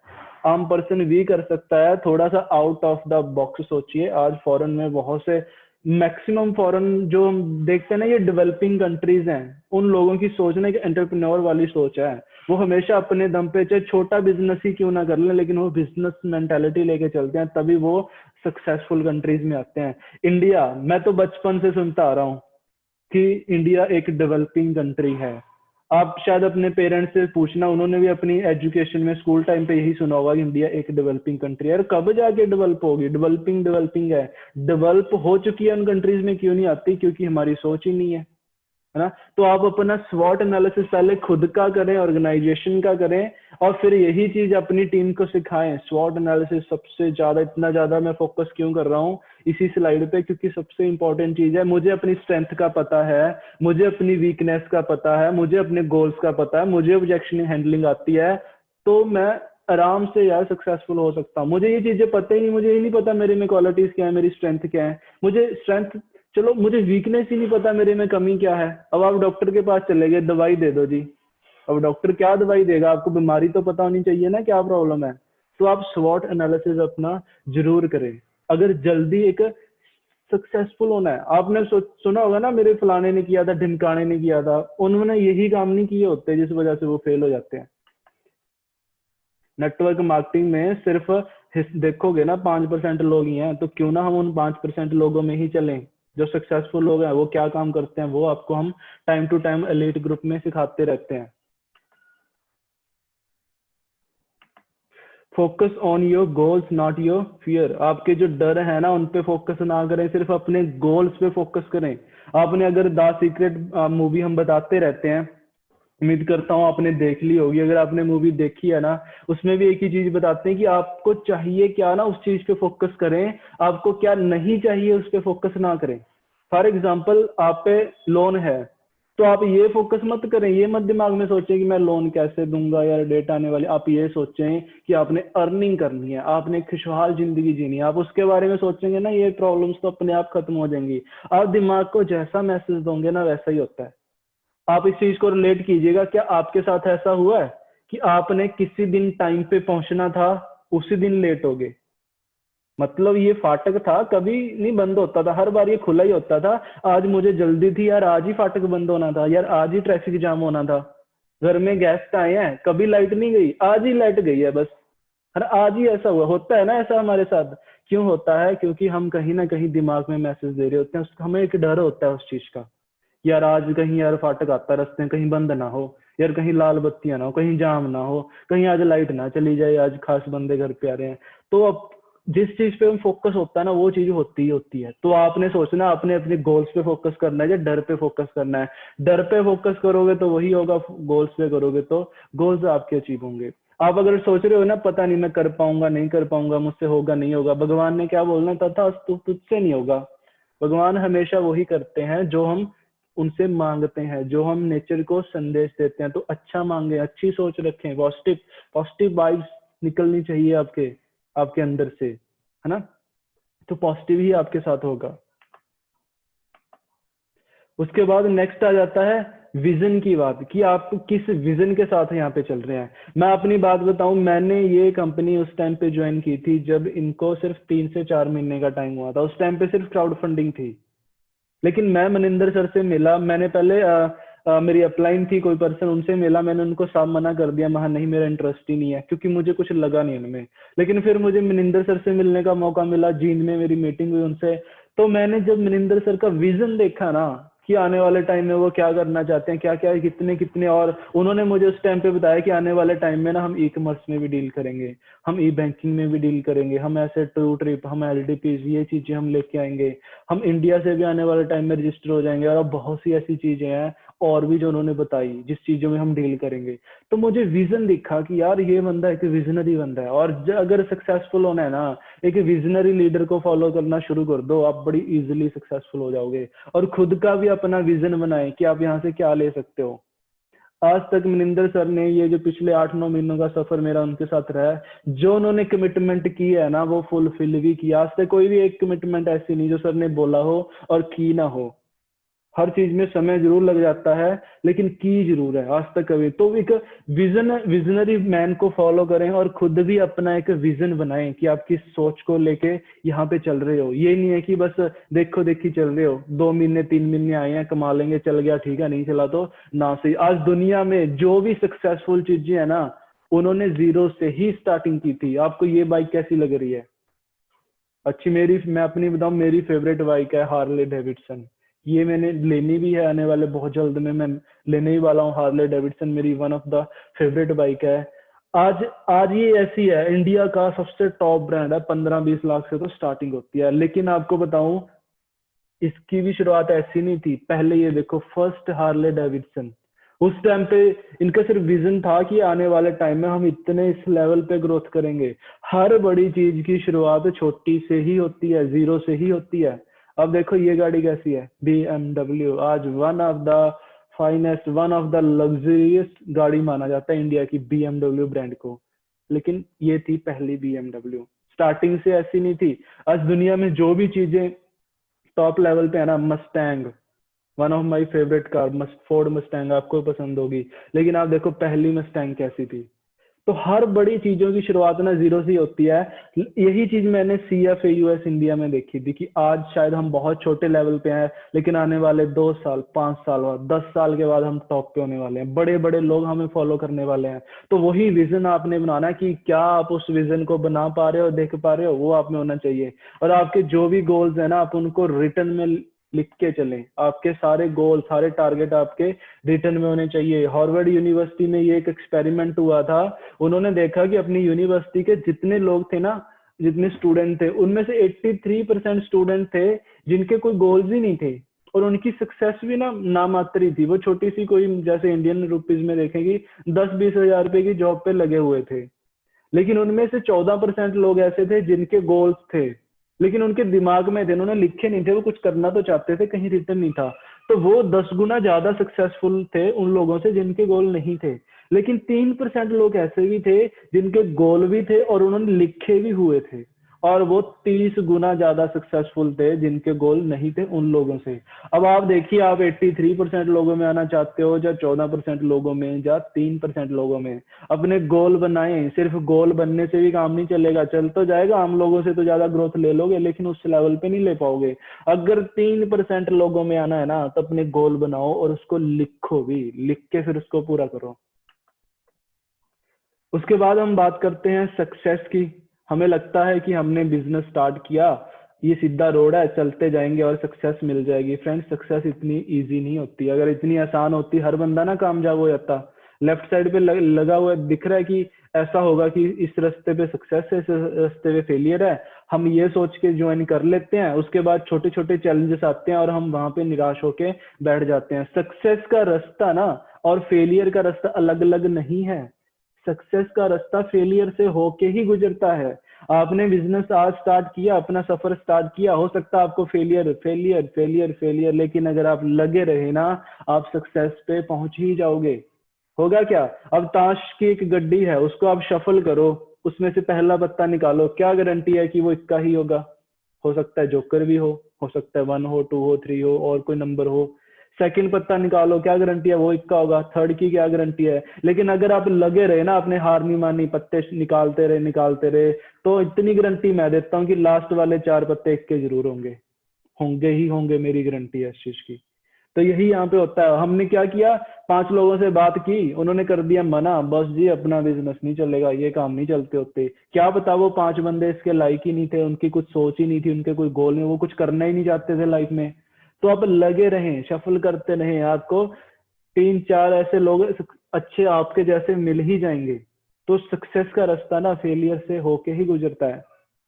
आम पर्सन भी कर सकता है। थोड़ा सा आउट ऑफ द बॉक्स सोचिए। आज फॉरेन में बहुत से, मैक्सिमम फॉरेन जो हम देखते हैं ना, ये डेवलपिंग कंट्रीज हैं, उन लोगों की सोच ना एक एंटरप्रेन्योर वाली सोच है। वो हमेशा अपने दम पे, चाहे छोटा बिजनेस ही क्यों ना कर ले, लेकिन वो बिजनेस मेंटालिटी लेके चलते हैं, तभी वो सक्सेसफुल कंट्रीज में आते हैं। इंडिया, मैं तो बचपन से सुनता आ रहा हूँ कि इंडिया एक डेवलपिंग कंट्री है। आप शायद अपने पेरेंट्स से पूछना, उन्होंने भी अपनी एजुकेशन में स्कूल टाइम पे यही सुना होगा कि इंडिया एक डेवलपिंग कंट्री है। और कब जाके डेवलप होगी? डेवलपिंग डेवलपिंग है, डेवलप हो चुकी है उन कंट्रीज में क्यों नहीं आती? क्योंकि हमारी सोच ही नहीं है ना। तो आप अपना स्वॉट एनालिसिस पहले खुद का करें, ऑर्गेनाइजेशन का करें, और फिर यही चीज अपनी टीम को सिखाएं। स्वॉट एनालिसिस सबसे ज्यादा, इतना ज्यादा मैं फोकस क्यों कर रहा हूँ इसी स्लाइड पे, क्योंकि सबसे इंपॉर्टेंट चीज है। मुझे अपनी स्ट्रेंथ का पता है, मुझे अपनी वीकनेस का पता है, मुझे अपने गोल्स का पता है, मुझे ऑब्जेक्शन हैंडलिंग आती है, तो मैं आराम से यार सक्सेसफुल हो सकता हूँ। मुझे ये चीजें पता ही नहीं, मुझे ये नहीं पता मेरे में क्वालिटीज क्या है, मेरी स्ट्रेंथ क्या है। मुझे स्ट्रेंथ, चलो मुझे वीकनेस ही नहीं पता मेरे में कमी क्या है। अब आप डॉक्टर के पास चले गए, दवाई दे दो जी। अब डॉक्टर क्या दवाई देगा? आपको बीमारी तो पता होनी चाहिए ना क्या प्रॉब्लम है। तो आप स्वॉट एनालिसिस अपना जरूर करें अगर जल्दी एक सक्सेसफुल होना है। आपने सुना होगा ना, मेरे फलाने ने किया था, ढिमकाने ने किया था, उन्होंने यही काम नहीं किए होते जिस वजह से वो फेल हो जाते हैं। नेटवर्क मार्केटिंग में सिर्फ देखोगे ना 5% लोग ही हैं, तो क्यों ना हम उन 5% लोगों में ही चलें। जो सक्सेसफुल लोग हैं वो क्या काम करते हैं, वो आपको हम time to time elite group में सिखाते रहते हैं। Focus on your goals not your fear. आपके जो डर है ना, उन पे फोकस ना करें, सिर्फ अपने गोल्स पे फोकस करें। आपने अगर द सीक्रेट मूवी हम बताते रहते हैं, उम्मीद करता हूँ आपने देख ली होगी। अगर आपने मूवी देखी है ना, उसमें भी एक ही चीज बताते हैं कि आपको चाहिए क्या ना, उस चीज पे फोकस करें। आपको क्या नहीं चाहिए उस पे फोकस ना करें। फॉर एग्जाम्पल, आप पे लोन है, तो आप ये फोकस मत करें, ये मत दिमाग में सोचें कि मैं लोन कैसे दूंगा यार, डेट आने वाली। आप ये सोचें कि आपने अर्निंग करनी है, आपने खुशहाल जिंदगी जीनी है। आप उसके बारे में सोचेंगे ना, ये प्रॉब्लम्स तो अपने आप खत्म हो जाएंगी। आप दिमाग को जैसा मैसेज दोगे ना, वैसा ही होता है। आप इस चीज को रिलेट कीजिएगा, क्या आपके साथ ऐसा हुआ है कि आपने किसी दिन टाइम पे पहुंचना था, उसी दिन लेट हो गए? मतलब ये फाटक था, कभी नहीं बंद होता था, हर बार ये खुला ही होता था। आज मुझे जल्दी थी यार, आज ही फाटक बंद होना था यार, आज ही ट्रैफिक जाम होना था। घर में गेस्ट आए हैं, कभी लाइट नहीं गई, आज ही लाइट गई है बस। हर आज ही ऐसा हुआ, होता है ना ऐसा हमारे साथ। क्यों होता है? क्योंकि हम कहीं ना कहीं दिमाग में मैसेज दे रहे होते हैं, हमें एक डर होता है उस चीज का। यार आज कहीं यार फाटक आता रास्ते में, कहीं बंद ना हो, यार कहीं लाल बत्तियां ना हो, कहीं जाम ना हो, कहीं आज लाइट ना चली जाए, आज खास बंदे घर पे आ रहे हैं। तो अब जिस चीज पे हम फोकस होता है ना, वो चीज होती ही होती है। तो आपने सोचना आपने अपने गोल्स पे फोकस करना है या डर पे फोकस करना है। डर पे फोकस करोगे तो वही होगा, गोल्स पे करोगे तो गोल्स आपके अचीव होंगे। आप अगर सोच रहे हो ना, पता नहीं मैं कर पाऊंगा नहीं कर पाऊंगा, मुझसे होगा नहीं होगा, भगवान ने क्या बोलना, तथा तुझसे नहीं होगा। भगवान हमेशा वही करते हैं जो हम उनसे मांगते हैं, जो हम नेचर को संदेश देते हैं। तो अच्छा मांगे, अच्छी सोच रखें, पॉजिटिव पॉजिटिव वाइब्स निकलनी चाहिए आपके आपके अंदर से, है ना। तो पॉजिटिव ही आपके साथ होगा। उसके बाद नेक्स्ट आ जाता है विजन की बात, कि आप किस विजन के साथ यहाँ पे चल रहे हैं। मैं अपनी बात बताऊं, मैंने ये कंपनी उस टाइम पे ज्वाइन की थी जब इनको सिर्फ 3 से 4 महीने का टाइम हुआ था। उस टाइम पे सिर्फ क्राउड फंडिंग थी। लेकिन मैं मनिंदर सर से मिला, मैंने पहले मेरी अपलाइन थी कोई पर्सन, उनसे मिला, मैंने उनको साफ मना कर दिया, महा नहीं मेरा इंटरेस्ट ही नहीं है, क्योंकि मुझे कुछ लगा नहीं उनमें। लेकिन फिर मुझे मनिंदर सर से मिलने का मौका मिला, जींद में मेरी मीटिंग हुई उनसे। तो मैंने जब मनिंदर सर का विजन देखा ना, कि आने वाले टाइम में वो क्या करना चाहते हैं, क्या क्या कितने कितने, और उन्होंने मुझे उस टाइम पे बताया कि आने वाले टाइम में ना हम ई कॉमर्स में भी डील करेंगे, हम ई बैंकिंग में भी डील करेंगे, हम ऐसे टू ट्रिप, हम एलडीपीज, ये चीजें हम लेके आएंगे, हम इंडिया से भी आने वाले टाइम में रजिस्टर हो जाएंगे, और अब बहुत सी ऐसी चीजें हैं और भी जो उन्होंने बताई जिस चीजों में हम डील करेंगे। तो मुझे विजन दिखा कि यार ये बंदा एक विजनरी बंदा है, और अगर सक्सेसफुल होना है ना, एक विजनरी लीडर को फॉलो करना शुरू कर दो, आप बड़ी इजीली सक्सेसफुल हो जाओगे। और खुद का भी अपना विजन बनाए कि आप यहाँ से क्या ले सकते हो। आज तक मनिंदर सर ने, ये जो पिछले 8-9 महीनों का सफर मेरा उनके साथ रहा है, जो उन्होंने कमिटमेंट की है ना, वो फुलफिल भी किया। आज तक कोई भी एक कमिटमेंट ऐसी नहीं जो सर ने बोला हो और की ना हो। हर चीज में समय जरूर लग जाता है, लेकिन की जरूर है आज तक कभी। तो एक विजनरी मैन को फॉलो करें और खुद भी अपना एक विजन बनाएं कि आप किस सोच को लेके यहाँ पे चल रहे हो। ये नहीं है कि बस देखो देखी चल रहे हो, 2 महीने 3 महीने आए हैं, कमा लेंगे, चल गया ठीक है, नहीं चला तो ना सही। आज दुनिया में जो भी सक्सेसफुल चीजें है ना, उन्होंने जीरो से ही स्टार्टिंग की थी। आपको ये बाइक कैसी लग रही है? अच्छी, मेरी मैं अपनी बताऊं, मेरी फेवरेट बाइक है हार्ले डेविडसन। ये मैंने लेनी भी है, आने वाले बहुत जल्द में मैं लेने ही वाला हूँ हार्ले डेविडसन, मेरी one of the favourite bike है। आज आज ये ऐसी है, इंडिया का सबसे टॉप ब्रांड है, 15-20 लाख से तो स्टार्टिंग होती है। लेकिन आपको बताऊं, इसकी भी शुरुआत ऐसी नहीं थी। पहले ये देखो, फर्स्ट हार्ले डेविडसन, उस टाइम पे इनका सिर्फ विजन था कि आने वाले टाइम में हम इतने इस लेवल पे ग्रोथ करेंगे। हर बड़ी चीज की शुरुआत छोटी से ही होती है, जीरो से ही होती है। अब देखो ये गाड़ी कैसी है, BMW, आज one of the finest, one of the luxurious गाड़ी माना जाता है इंडिया की, BMW ब्रांड को। लेकिन ये थी पहली BMW, स्टार्टिंग से ऐसी नहीं थी। आज दुनिया में जो भी चीजें टॉप लेवल पे है ना, Mustang, one of my favourite car, Ford Mustang, आपको पसंद होगी। लेकिन आप देखो पहली मस्टैंग कैसी थी। तो हर बड़ी चीजों की शुरुआत ना जीरो से ही होती है। यही चीज मैंने CFA US इंडिया में देखी थी, कि आज शायद हम बहुत छोटे लेवल पे हैं, लेकिन आने वाले 2 साल 5 साल बाद 10 साल के बाद हम टॉप पे होने वाले हैं, बड़े बड़े लोग हमें फॉलो करने वाले हैं। तो वही विजन आपने बनाना है, कि क्या आप उस विजन को बना पा रहे हो, देख पा रहे हो, वो आप में होना चाहिए। और आपके जो भी गोल्स है ना, आप उनको रिटर्न में लिख के चलें। आपके सारे गोल, सारे टारगेट आपके रिटर्न में होने चाहिए। हार्वर्ड यूनिवर्सिटी में ये एक एक्सपेरिमेंट हुआ था। उन्होंने देखा कि अपनी यूनिवर्सिटी के जितने लोग थे ना, जितने स्टूडेंट थे, उनमें से 83% स्टूडेंट थे जिनके कोई गोल्स ही नहीं थे, और उनकी सक्सेस भी ना मात्र ही थी। वो छोटी सी कोई, जैसे इंडियन रुपीज में देखेंगे, 10-20 हजार रुपए की जॉब पे लगे हुए थे। लेकिन उनमें से 14% लोग ऐसे थे जिनके गोल्स थे, लेकिन उनके दिमाग में थे, उन्होंने लिखे नहीं थे, वो कुछ करना तो चाहते थे, कहीं रिटर्न नहीं था। तो वो 10 गुना ज्यादा सक्सेसफुल थे उन लोगों से जिनके गोल नहीं थे। लेकिन 3% लोग ऐसे भी थे जिनके गोल भी थे और उन्होंने लिखे भी हुए थे, और वो 30 गुना ज्यादा सक्सेसफुल थे जिनके गोल नहीं थे उन लोगों से। अब आप देखिए, आप 83% लोगों में आना चाहते हो या 14% लोगों में या 3% लोगों में, अपने गोल बनाए। सिर्फ गोल बनने से भी काम नहीं चलेगा, चल तो जाएगा, आम लोगों से तो ज्यादा ग्रोथ ले लोगे लेकिन उस लेवल पे नहीं ले पाओगे। अगर 3% लोगों में आना है ना तो अपने गोल बनाओ और उसको लिखो भी, लिख के फिर उसको पूरा करो। उसके बाद हम बात करते हैं सक्सेस की। हमें लगता है कि हमने बिजनेस स्टार्ट किया, ये सीधा रोड है, चलते जाएंगे और सक्सेस मिल जाएगी। फ्रेंड्स, सक्सेस इतनी इजी नहीं होती। अगर इतनी आसान होती हर बंदा ना कामयाब हो जाता। लेफ्ट साइड पे लगा हुआ दिख रहा है कि ऐसा होगा कि इस रास्ते पे सक्सेस है, इस रास्ते पे फेलियर है, हम ये सोच के ज्वाइन कर लेते हैं। उसके बाद छोटे छोटे चैलेंजेस आते हैं और हम वहां पे निराश होके बैठ जाते हैं। सक्सेस का रास्ता ना और फेलियर का रास्ता अलग अलग नहीं है। सक्सेस का रास्ता फेलियर से होके ही गुजरता है। आपने बिजनेस आज स्टार्ट किया, अपना सफर स्टार्ट किया, हो सकता है आपको फेलियर फेलियर फेलियर फेलियर, लेकिन अगर आप लगे रहे ना, आप सक्सेस पे पहुंच ही जाओगे। होगा क्या? अब ताश की एक गड्डी है, उसको आप शफल करो, उसमें से पहला पत्ता निकालो, क्या गारंटी है कि वो इक्का ही होगा? हो सकता है जोकर भी हो सकता है 1 हो, 2 हो, 3 हो और कोई नंबर हो। सेकंड पत्ता निकालो, क्या गारंटी है वो इक्का होगा? थर्ड की क्या गारंटी है? लेकिन अगर आप लगे रहे ना, आपने हार नहीं मानी, पत्ते निकालते रहे, तो इतनी गारंटी मैं देता हूँ कि लास्ट वाले 4 पत्ते इक्के जरूर होंगे, होंगे ही होंगे, मेरी गारंटी है इस चीज की। तो यही यहाँ पे होता है। हमने क्या किया, 5 लोगों से बात की, उन्होंने कर दिया मना, बस जी अपना बिजनेस नहीं चलेगा, ये काम नहीं चलते होते। क्या पता वो 5 बंदे इसके लायक ही नहीं थे, उनकी कुछ सोच ही नहीं थी, उनके कोई गोल नहीं, वो कुछ करना ही नहीं चाहते थे लाइफ में। तो आप लगे रहें, शफल करते रहें, आपको 3-4 ऐसे लोग अच्छे आपके जैसे मिल ही जाएंगे। तो सक्सेस का रास्ता ना फेलियर से होके ही गुजरता है।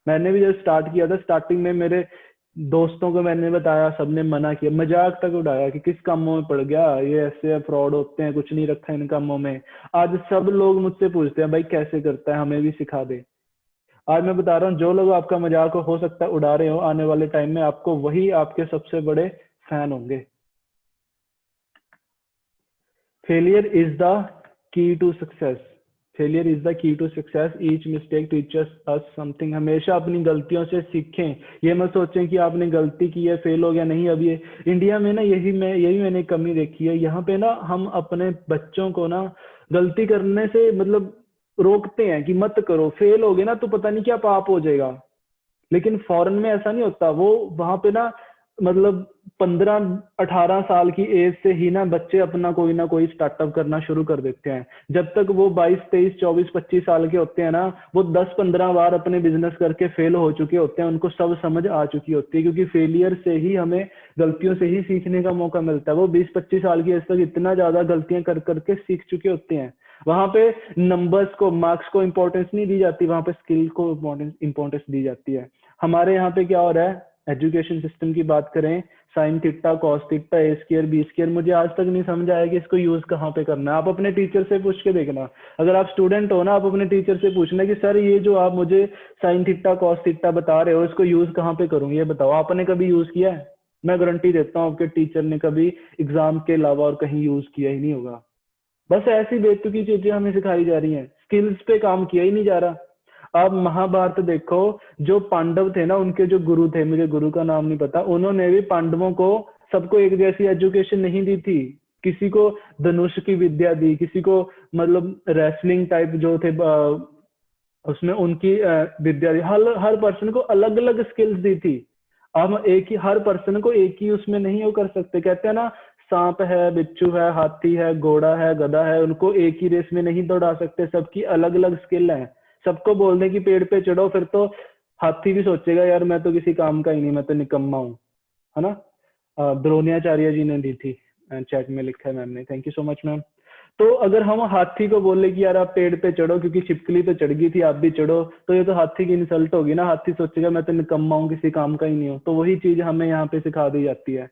मैंने भी जब स्टार्ट किया था, स्टार्टिंग में मेरे दोस्तों को मैंने बताया, सबने मना किया, मजाक तक उड़ाया कि किस कामों में पड़ गया, ये ऐसे फ्रॉड होते हैं, कुछ नहीं रखा इन कामों में। आज सब लोग मुझसे पूछते हैं भाई कैसे करता है, हमें भी सिखा दे। आज मैं बता रहा हूँ, जो लोग आपका मजाक हो सकता है उड़ा रहे हो, आने वाले टाइम में आपको वही आपके सबसे बड़े फैन होंगे। Failure is the key to success. Failure is the key to success. Each mistake teachers us something. हमेशा अपनी गलतियों से सीखें। ये मत सोचें कि आपने गलती की है, फेल हो गया, नहीं। अब ये इंडिया में ना, यही मैंने कमी देखी है। यहाँ पे ना हम अपने बच्चों को ना गलती करने से मतलब रोकते हैं कि मत करो, फेल हो गए ना तो पता नहीं क्या पाप हो जाएगा। लेकिन फॉरेन में ऐसा नहीं होता। वो वहां पे ना मतलब 15-18 साल की एज से ही ना बच्चे अपना कोई ना कोई स्टार्टअप करना शुरू कर देते हैं। जब तक वो 22, 23, 24, 25 साल के होते हैं ना, वो 10-15 बार अपने बिजनेस करके फेल हो चुके होते हैं, उनको सब समझ आ चुकी होती है। क्योंकि फेलियर से ही हमें, गलतियों से ही सीखने का मौका मिलता है। वो 20-25 साल की एज तक इतना ज्यादा गलतियां कर करके सीख चुके होते हैं। वहां पे नंबर्स को, मार्क्स को इंपॉर्टेंस नहीं दी जाती, वहां पे स्किल को इंपॉर्टेंस दी जाती है। हमारे यहाँ पे क्या हो रहा है, एजुकेशन सिस्टम की बात करें, साइन थीटा, कॉस थीटा, ए स्क्वायर, बी स्क्वायर, मुझे आज तक नहीं समझ आया कि इसको यूज कहाँ पे करना है। आप अपने टीचर से पूछ के देखना। अगर आप स्टूडेंट हो ना, आप अपने टीचर से पूछना कि सर ये जो आप मुझे साइन थीटा कॉस थीटा बता रहे हो, इसको यूज कहाँ पे करूँ, ये बताओ, आपने कभी यूज किया है? मैं गारंटी देता हूँ आपके टीचर ने कभी एग्जाम के अलावा और कहीं यूज किया ही नहीं होगा। बस ऐसी बेतुकी चीजें हमें सिखाई जा रही हैं, स्किल्स पे काम किया ही नहीं जा रहा। आप महाभारत देखो, जो पांडव थे ना, उनके जो गुरु थे, मुझे गुरु का नाम नहीं पता, उन्होंने भी पांडवों को सबको एक जैसी एजुकेशन नहीं दी थी। किसी को धनुष की विद्या दी, किसी को मतलब रेसलिंग टाइप जो थे उसमें उनकी विद्या दी। हर हर पर्सन को अलग अलग स्किल्स दी थी। हम एक ही, हर पर्सन को एक ही उसमें नहीं वो कर सकते। कहते हैं ना, सांप है, बिच्छू है, हाथी है, घोड़ा है, गधा है, उनको एक ही रेस में नहीं दौड़ा सकते। सबकी अलग अलग स्किल है। सबको बोल दें कि पेड़ पे चढ़ो, फिर तो हाथी भी सोचेगा यार मैं तो किसी काम का ही नहीं, मैं तो निकम्मा हूँ, है ना। द्रोणाचार्य जी ने दी थी, चैट में लिखा है मैम ने, thank you so much ma'am. तो अगर हम हाथी को बोले कि यार आप पेड़ पे चढ़ो क्योंकि छिपकली तो चढ़ गई थी, आप भी चढ़ो, तो ये तो हाथी की इंसल्ट होगी ना। हाथी सोचेगा मैं तो निकम्मा हूँ, किसी काम का ही नहीं हूँ। तो वही चीज हमें यहाँ पे सिखा दी जाती है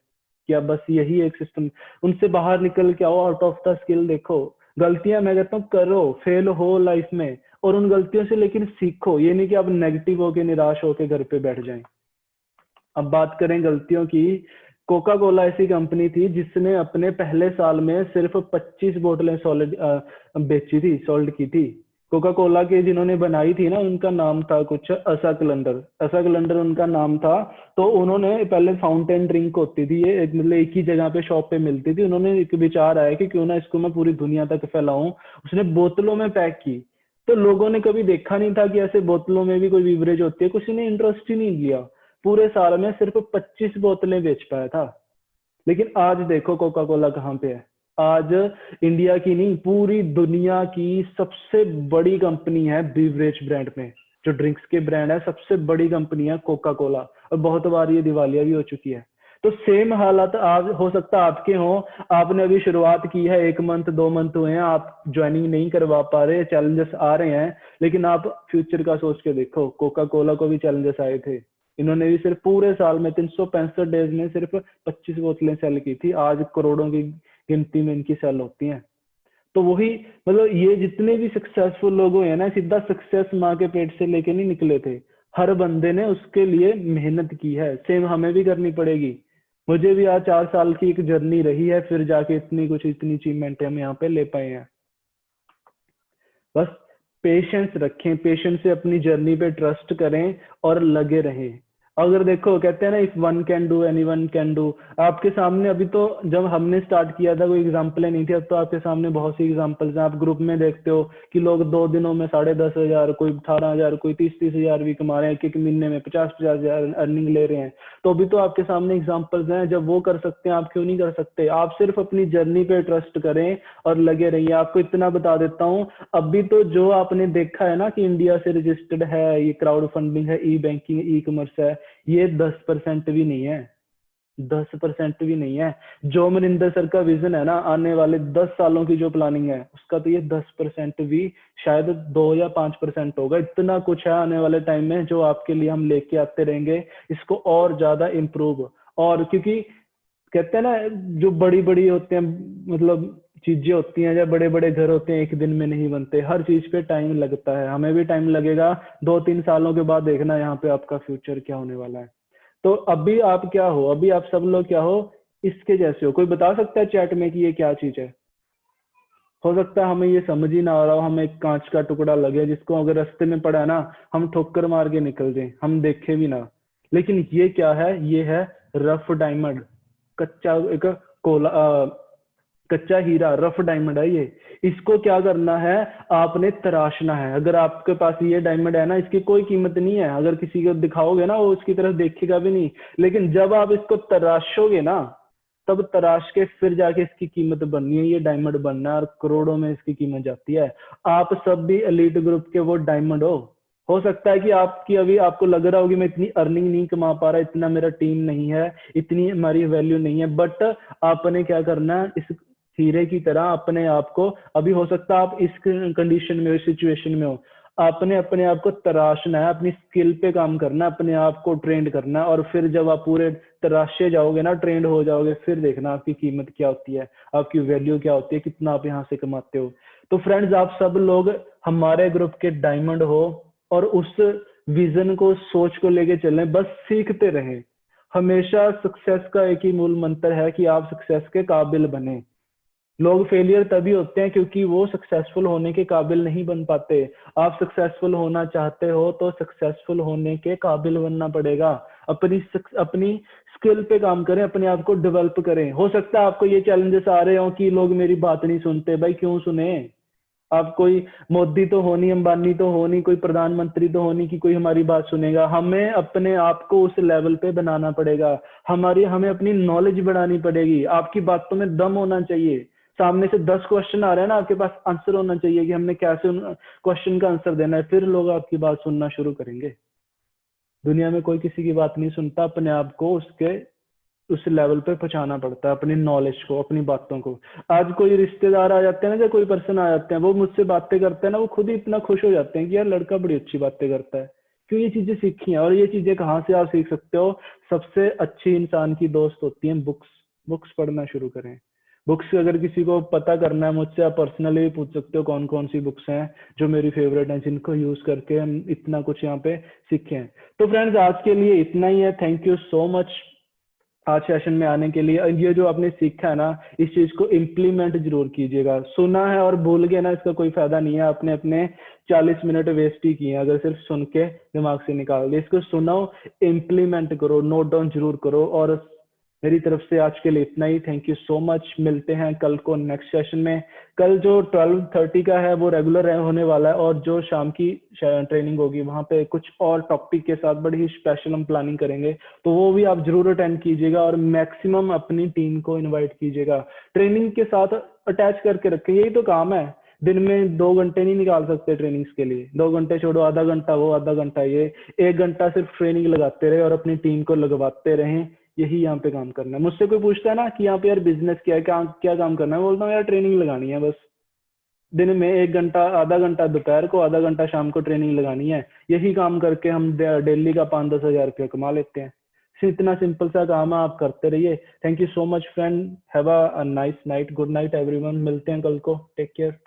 कि अब बस यही एक सिस्टम, उनसे बाहर निकल के आओ, आउट ऑफ द स्किल देखो। गलतियां मैं कहता हूँ करो, फेल हो लाइफ में, और उन गलतियों से लेकिन सीखो। ये नहीं कि आप नेगेटिव होके, निराश होके घर पे बैठ जाएं। अब बात करें गलतियों की। कोका कोला ऐसी कंपनी थी जिसने अपने पहले साल में सिर्फ 25 बोतलें सॉलिड बेची थी, सोल्ड की थी। कोका कोला के जिन्होंने बनाई थी ना, उनका नाम था कुछ असा कलंदर, असा कलंदर उनका नाम था। तो उन्होंने पहले फाउंटेन ड्रिंक होती थी ये, मतलब एक ही जगह पे शॉप पे मिलती थी, उन्होंने एक विचार आया कि क्यों ना इसको मैं पूरी दुनिया तक फैलाऊं। उसने बोतलों में पैक की, तो लोगों ने कभी देखा नहीं था कि ऐसे बोतलों में भी कोई बीवरेज होती है, किसी ने इंटरेस्ट ही नहीं लिया। पूरे साल में सिर्फ 25 बोतलें बेच पाया था। लेकिन आज देखो कोका कोला कहाँ पे है। आज इंडिया की नहीं, पूरी दुनिया की सबसे बड़ी कंपनी है बीवरेज ब्रांड में। जो ड्रिंक्स के ब्रांड है, सबसे बड़ी कंपनी है कोका कोला, और बहुत बार ये दिवालिया भी हो चुकी है। तो सेम हालात आज हो सकता है आपके हो। आपने अभी शुरुआत की है, 1 मंथ 2 मंथ हुए हैं, आप ज्वाइनिंग नहीं करवा पा रहे, चैलेंजेस आ रहे हैं। लेकिन आप फ्यूचर का सोच के देखो, कोका कोला को भी चैलेंजेस आए थे। इन्होंने भी सिर्फ पूरे साल में 365 डेज में सिर्फ 25 बोतलें सेल की थी। आज करोड़ों की गिनती में इनकी सेल होती हैं। तो वही, मतलब ये जितने भी सक्सेसफुल लोग हुए हैं ना, सीधा सक्सेस माँ के पेट से लेके नहीं निकले थे। हर बंदे ने उसके लिए मेहनत की है। सेम हमें भी करनी पड़ेगी। मुझे भी आज 4 साल की एक जर्नी रही है, फिर जाके इतनी अचीवमेंट हम यहाँ पे ले पाए हैं। बस पेशेंस रखें, पेशेंस से अपनी जर्नी पे ट्रस्ट करें और लगे रहें। अगर देखो, कहते हैं ना, if one can do any one can do. आपके सामने अभी तो, जब हमने स्टार्ट किया था कोई एग्जाम्पल नहीं थी, अब तो आपके सामने बहुत सी एग्जाम्पल्स हैं। आप ग्रुप में देखते हो कि लोग 2 दिनों में 10,500, कोई 18,000, कोई 30,000 भी कमा रहे हैं, एक महीने में 50,000 अर्निंग ले रहे हैं। तो अभी तो आपके सामने एग्जाम्पल्स हैं। जब वो कर सकते हैं, आप क्यों नहीं कर सकते? आप सिर्फ अपनी जर्नी पे ट्रस्ट करें और लगे रहिए। आपको इतना बता देता हूँ, अभी तो जो आपने देखा है ना कि इंडिया से रजिस्टर्ड है, ये क्राउड फंडिंग है, ई बैंकिंग, ई कॉमर्स है, ये 10% भी नहीं है। 10% भी नहीं है। जो मनिंदर सर का विजन है ना, आने वाले 10 सालों की जो प्लानिंग है, उसका तो ये 10% भी, शायद 2 या 5% होगा। इतना कुछ है आने वाले टाइम में जो आपके लिए हम लेके आते रहेंगे, इसको और ज्यादा इम्प्रूव। और क्योंकि कहते हैं ना, जो बड़ी बड़ी होते हैं, मतलब चीजें होती हैं, या बड़े बड़े घर होते हैं, एक दिन में नहीं बनते। हर चीज पे टाइम लगता है, हमें भी टाइम लगेगा। 2-3 सालों के बाद देखना यहाँ पे आपका फ्यूचर क्या होने वाला है। तो अभी आप क्या हो, अभी आप सब लोग क्या हो, इसके जैसे हो। कोई बता सकता है चैट में कि ये क्या चीज है? हो सकता है हमें ये समझ ही ना आ रहा हो, हमें एक कांच का टुकड़ा लगे, जिसको अगर रास्ते में पड़ा है ना, हम ठोकर मार के निकल जाए, हम देखे भी ना। लेकिन ये क्या है? ये है रफ डायमंड, कच्चा एक कोला, कच्चा हीरा, रफ डायमंड है ये। इसको क्या करना है? आपने तराशना है। अगर आपके पास ये डायमंड है ना, इसकी कोई कीमत नहीं है। अगर किसी को दिखाओगे ना, वो उसकी तरफ देखेगा भी नहीं। लेकिन जब आप इसको तराशोगे ना, तब तराश के फिर जाके इसकी कीमत बननी है। ये डायमंड बनना है और करोड़ों में इसकी कीमत जाती है। आप सब भी एलीट ग्रुप के वो डायमंड हो सकता है कि आपकी अभी आपको लग रहा हो कि मैं इतनी अर्निंग नहीं कमा पा रहा, इतना मेरा टीम नहीं है, इतनी हमारी वैल्यू नहीं है। बट आपने क्या करना है? इस हीरे की तरह अपने आप को, अभी हो सकता है आप इस कंडीशन में हो, इस सिचुएशन में हो, आपने अपने आप को तराशना है, अपनी स्किल पे काम करना है, अपने आप को ट्रेंड करना है। और फिर जब आप पूरे तराशे जाओगे ना, ट्रेंड हो जाओगे, फिर देखना आपकी कीमत क्या होती है, आपकी वैल्यू क्या होती है, कितना आप यहाँ से कमाते हो। तो फ्रेंड्स, आप सब लोग हमारे ग्रुप के डायमंड हो, और उस विजन को, सोच को लेके चलें, बस सीखते रहें। हमेशा सक्सेस का एक ही मूल मंत्र है कि आप सक्सेस के काबिल बने। लोग फेलियर तभी होते हैं क्योंकि वो सक्सेसफुल होने के काबिल नहीं बन पाते। आप सक्सेसफुल होना चाहते हो तो सक्सेसफुल होने के काबिल बनना पड़ेगा। अपनी स्किल पे काम करें, अपने आप को डेवलप करें। हो सकता है आपको ये चैलेंजेस आ रहे हो कि लोग मेरी बात नहीं सुनते। भाई क्यों सुने? आप कोई मोदी तो हो नहीं, अंबानी तो हो नहीं, कोई प्रधानमंत्री तो हो नहीं कि कोई हमारी बात सुनेगा। हमें अपने आप को उस लेवल पे बनाना पड़ेगा। हमें अपनी नॉलेज बढ़ानी पड़ेगी। आपकी बातों में दम होना चाहिए। सामने से 10 क्वेश्चन आ रहे हैं ना, आपके पास आंसर होना चाहिए कि हमने कैसे उन क्वेश्चन का आंसर देना है, फिर लोग आपकी बात सुनना शुरू करेंगे। दुनिया में कोई किसी की बात नहीं सुनता, अपने आप को उसके उस लेवल पे पहुंचाना पड़ता है, अपनी नॉलेज को, अपनी बातों को। आज कोई रिश्तेदार आ जाते हैं ना, या कोई पर्सन आ जाते हैं, वो मुझसे बातें करते हैं ना, वो खुद ही इतना खुश हो जाते हैं कि यार लड़का बड़ी अच्छी बातें करता है। क्यों? ये चीजें सीखी हैं। और ये चीजें कहाँ से आप सीख सकते हो? सबसे अच्छी इंसान की दोस्त होती है बुक्स। बुक्स पढ़ना शुरू करें। बुक्स, अगर किसी को पता करना है, मुझसे आप पर्सनली भी पूछ सकते हो कौन कौन सी बुक्स हैं जो मेरी फेवरेट हैं, जिनको यूज करके हम इतना कुछ यहाँ पे सीखे हैं। तो फ्रेंड्स, आज के लिए इतना ही है। थैंक यू सो मच आज सेशन में आने के लिए। ये जो आपने सीखा है ना, इस चीज को इम्प्लीमेंट जरूर कीजिएगा। सुना है और भूल गए ना, इसका कोई फायदा नहीं है। आपने अपने 40 मिनट वेस्ट ही किए हैं अगर सिर्फ सुन के दिमाग से निकाल दिए। इसको सुनो, इम्प्लीमेंट करो, नोट डाउन जरूर करो। और मेरी तरफ से आज के लिए इतना ही। Thank you so much. मिलते हैं कल को नेक्स्ट सेशन में। कल जो 12:30 का है वो रेगुलर होने वाला है, और जो शाम की ट्रेनिंग होगी वहां पे कुछ और टॉपिक के साथ बड़ी ही स्पेशल हम प्लानिंग करेंगे, तो वो भी आप जरूर अटेंड कीजिएगा और मैक्सिमम अपनी टीम को इनवाइट कीजिएगा। ट्रेनिंग के साथ अटैच करके रखें, यही तो काम है। दिन में 2 घंटे नहीं निकाल सकते ट्रेनिंग्स के लिए, 2 घंटे छोड़ो, आधा घंटा वो आधा घंटा ये, 1 घंटा सिर्फ ट्रेनिंग लगाते रहे और अपनी टीम को लगवाते रहें। यही यहाँ पे काम करना है। मुझसे कोई पूछता है ना कि यहाँ पे यार बिजनेस क्या है, क्या क्या काम करना है, बोलता हूँ यार ट्रेनिंग लगानी है बस। दिन में 1 घंटा, आधा घंटा दोपहर को, आधा घंटा शाम को ट्रेनिंग लगानी है। यही काम करके हम डेली का 5-10 हज़ार रुपया कमा लेते हैं। इतना सिंपल सा काम है, आप करते रहिए। Thank you so much friend, have a nice night, good night everyone. मिलते हैं कल को, टेक केयर।